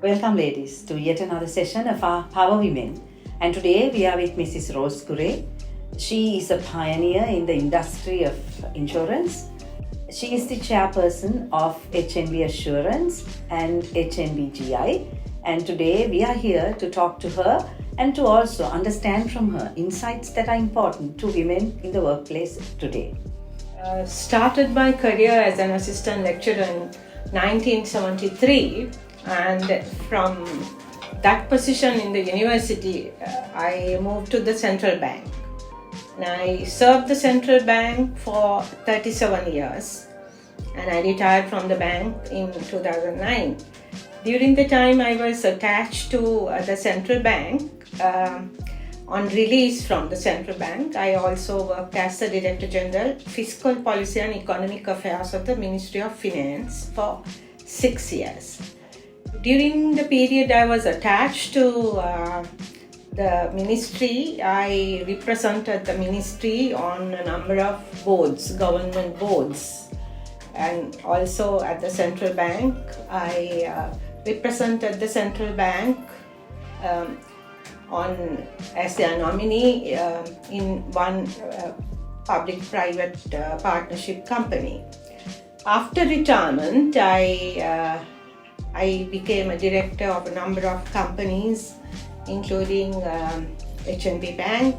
Welcome ladies to yet another session of our Power Women, and today we are with Mrs. Rose Cooray. She is a pioneer in the industry of insurance. She is the chairperson of HNBA Assurance and HNBGI, and today we are here to talk to her and to also understand from her insights that are important to women in the workplace today. Started my career as an assistant lecturer in 1973, and from that position in the university I moved to the central bank, and I served the central bank for 37 years, and I retired from the bank in 2009. During the time I was attached to the central bank, on release from the central bank, I also worked as the Director General, Fiscal Policy and Economic Affairs of the Ministry of Finance for 6 years. During the period I was attached to the ministry, I represented the ministry on a number of boards, government boards, and also at the central bank, I represented the central bank as their nominee in one public-private partnership company. After retirement, I became a director of a number of companies, including HNB Bank,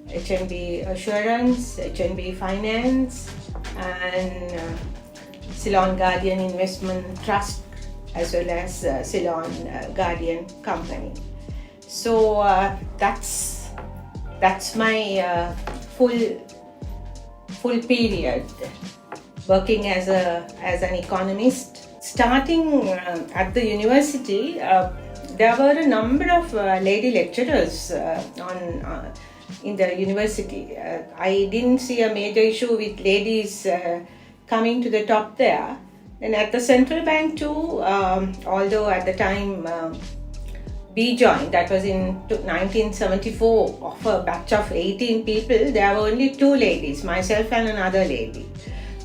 HNB Assurance, HNB Finance, and Ceylon Guardian Investment Trust, as well as Ceylon Guardian Company. So that's my full period working as an economist. Starting at the university, there were a number of lady lecturers in the university. I didn't see a major issue with ladies coming to the top there. And at the central bank too, although at the time we joined, that was in 1974, of a batch of 18 people, there were only 2 ladies, myself and another lady.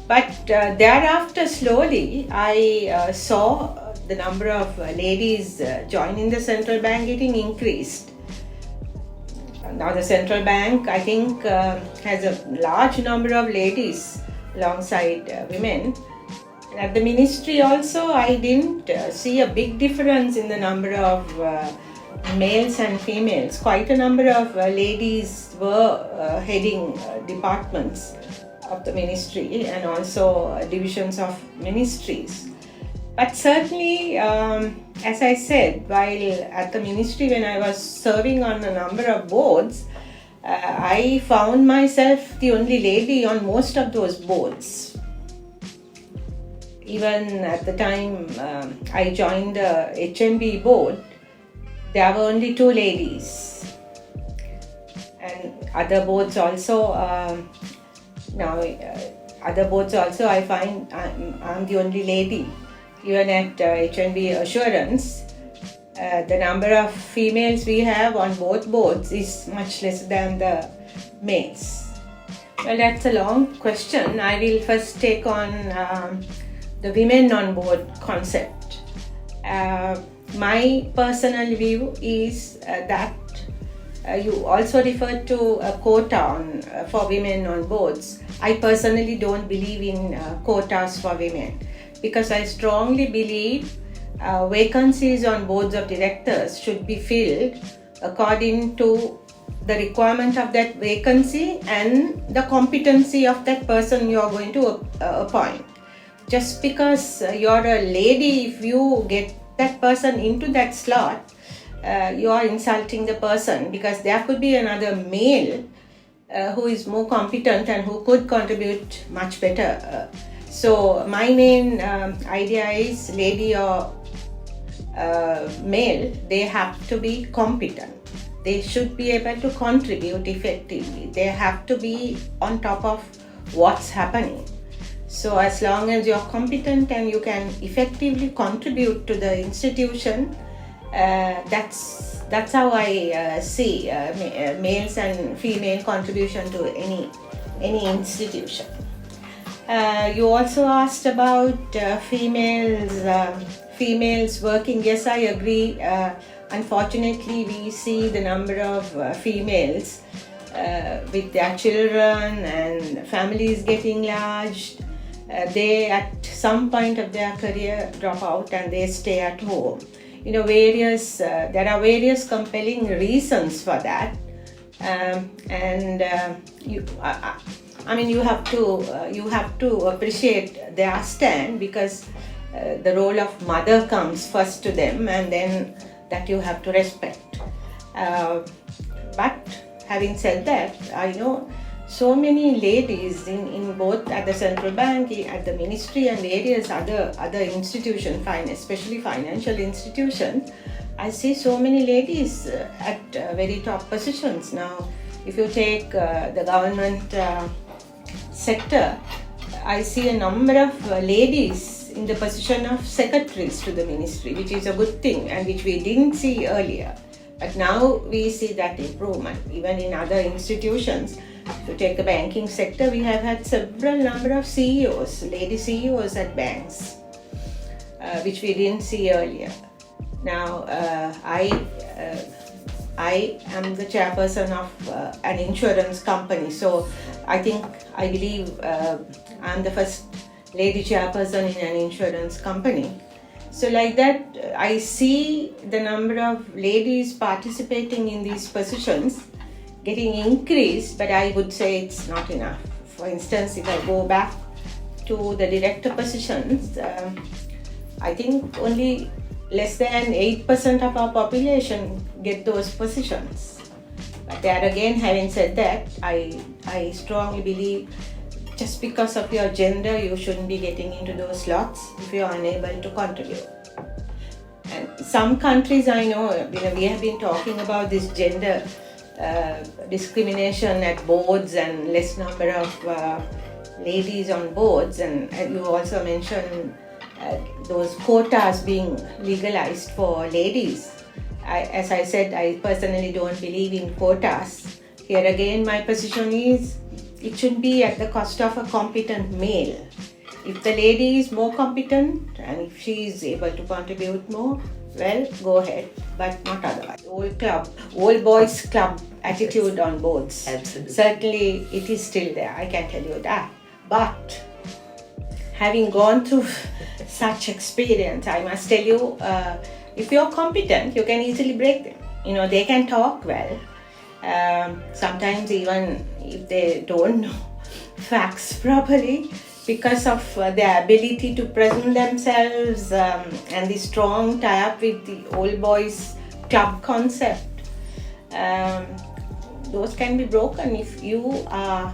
But thereafter, slowly, I saw the number of ladies joining the central bank getting increased. Now the central bank, I think, has a large number of ladies alongside women. And at the ministry also, I didn't see a big difference in the number of males and females. Quite a number of ladies were heading departments of the ministry and also divisions of ministries. But certainly, as I said, while at the ministry, when I was serving on a number of boards, I found myself the only lady on most of those boards. Even at the time I joined the HNB board, there were only 2 ladies. And other boards also, I find I'm the only lady. Even at HNB Assurance, the number of females we have on both boards is much less than the males. Well, that's a long question. I will first take on the women on board concept. My personal view is that you also referred to a quota for women on boards. I personally don't believe in quotas for women, because I strongly believe vacancies on boards of directors should be filled according to the requirement of that vacancy and the competency of that person you are going to appoint. Just because you're a lady, if you get that person into that slot, you are insulting the person, because there could be another male who is more competent and who could contribute much better. So my main idea is, lady or male, they have to be competent. They should be able to contribute effectively. They have to be on top of what's happening. So as long as you're competent and you can effectively contribute to the institution, that's how I see males and female contribution to any institution. You also asked about females females working, yes, I agree. Unfortunately, we see the number of females with their children and families getting large. They at some point of their career drop out and they stay at home. There are various compelling reasons for that. You have to appreciate their stand, because the role of mother comes first to them, and then that you have to respect. But having said that, I know so many ladies in both at the central bank, at the ministry, and various other institutions, especially financial institutions. I see so many ladies at very top positions. Now, if you take the government sector, I see a number of ladies in the position of secretaries to the ministry, which is a good thing and which we didn't see earlier. But now we see that improvement. Even in other institutions, to take the banking sector, we have had several number of CEOs, lady CEOs at banks, which we didn't see earlier. Now, I am the chairperson of an insurance company, so I believe I'm the first lady chairperson in an insurance company. So like that, I see the number of ladies participating in these positions getting increased, but I would say it's not enough. For instance, if I go back to the director positions, I think only less than 8% of our population get those positions. But there again, having said that, I strongly believe just because of your gender, you shouldn't be getting into those slots if you are unable to contribute. And some countries, I know, we have been talking about this gender discrimination at boards and less number of ladies on boards, and you also mentioned those quotas being legalized for ladies. As I said, I personally don't believe in quotas. Here again, my position is it should be at the cost of a competent male. If the lady is more competent and if she is able to contribute more, well, go ahead, but not otherwise. All boys club attitude on boards. Absolutely. Certainly, it is still there, I can tell you that. But having gone through such experience, I must tell you, if you're competent, you can easily break them. They can talk well. Sometimes even if they don't know facts properly, because of their ability to present themselves and the strong tie-up with the old boys club concept, those can be broken if you are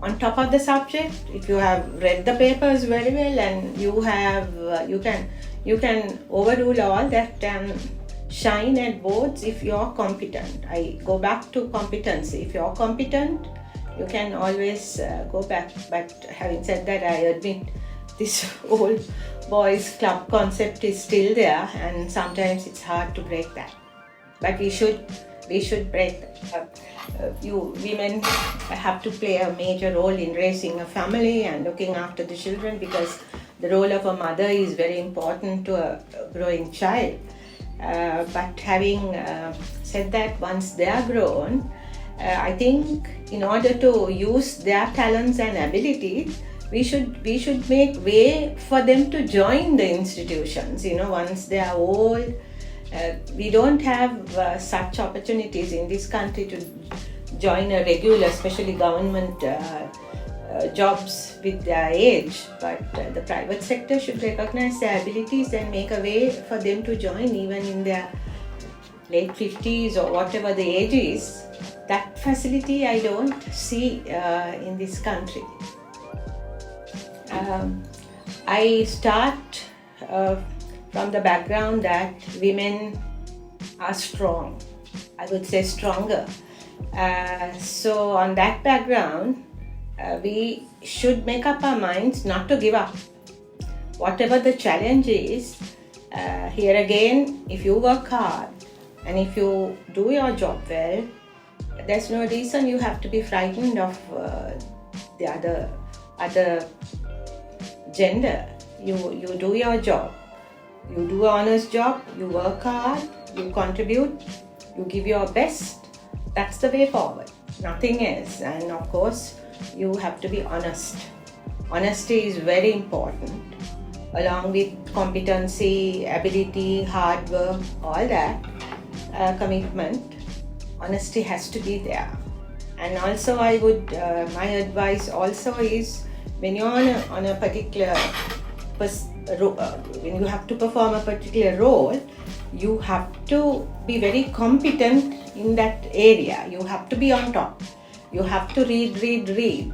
on top of the subject, if you have read the papers very well, and you can overrule all that and shine at boards if you're competent. I go back to competency. If you're competent, you can always go back. But having said that, I admit this old boys club concept is still there, and sometimes it's hard to break that. But we should break that. You women have to play a major role in raising a family and looking after the children, because the role of a mother is very important to a growing child. But having said that, once they are grown, I think in order to use their talents and abilities, we should make way for them to join the institutions. Once they are old, we don't have such opportunities in this country to join a regular, especially government jobs with their age. But the private sector should recognize their abilities and make a way for them to join even in their late 50s or whatever the age is. That facility I don't see in this country. I start from the background that women are strong. I would say stronger. So on that background, we should make up our minds not to give up. Whatever the challenge is, here again, if you work hard and if you do your job well, there's no reason you have to be frightened of the other gender. You do your job You do an honest job, you work hard, you contribute, you give your best. That's the way forward. Nothing else. And of course, you have to be honest. Honesty is very important, along with competency, ability, hard work, all that, commitment. Honesty has to be there. And also I would, my advice also is, when you're on a particular, when you have to perform a particular role, you have to be very competent in that area. You have to be on top. You have to read.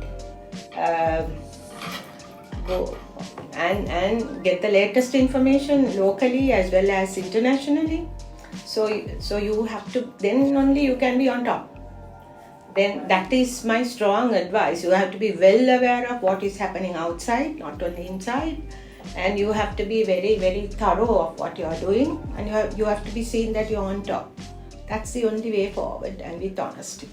Go and get the latest information locally as well as internationally. So you have to, then only you can be on top. Then that is my strong advice. You have to be well aware of what is happening outside, not only inside. And you have to be very, very thorough of what you are doing. And you have to be seen that you're on top. That's the only way forward, and with honesty.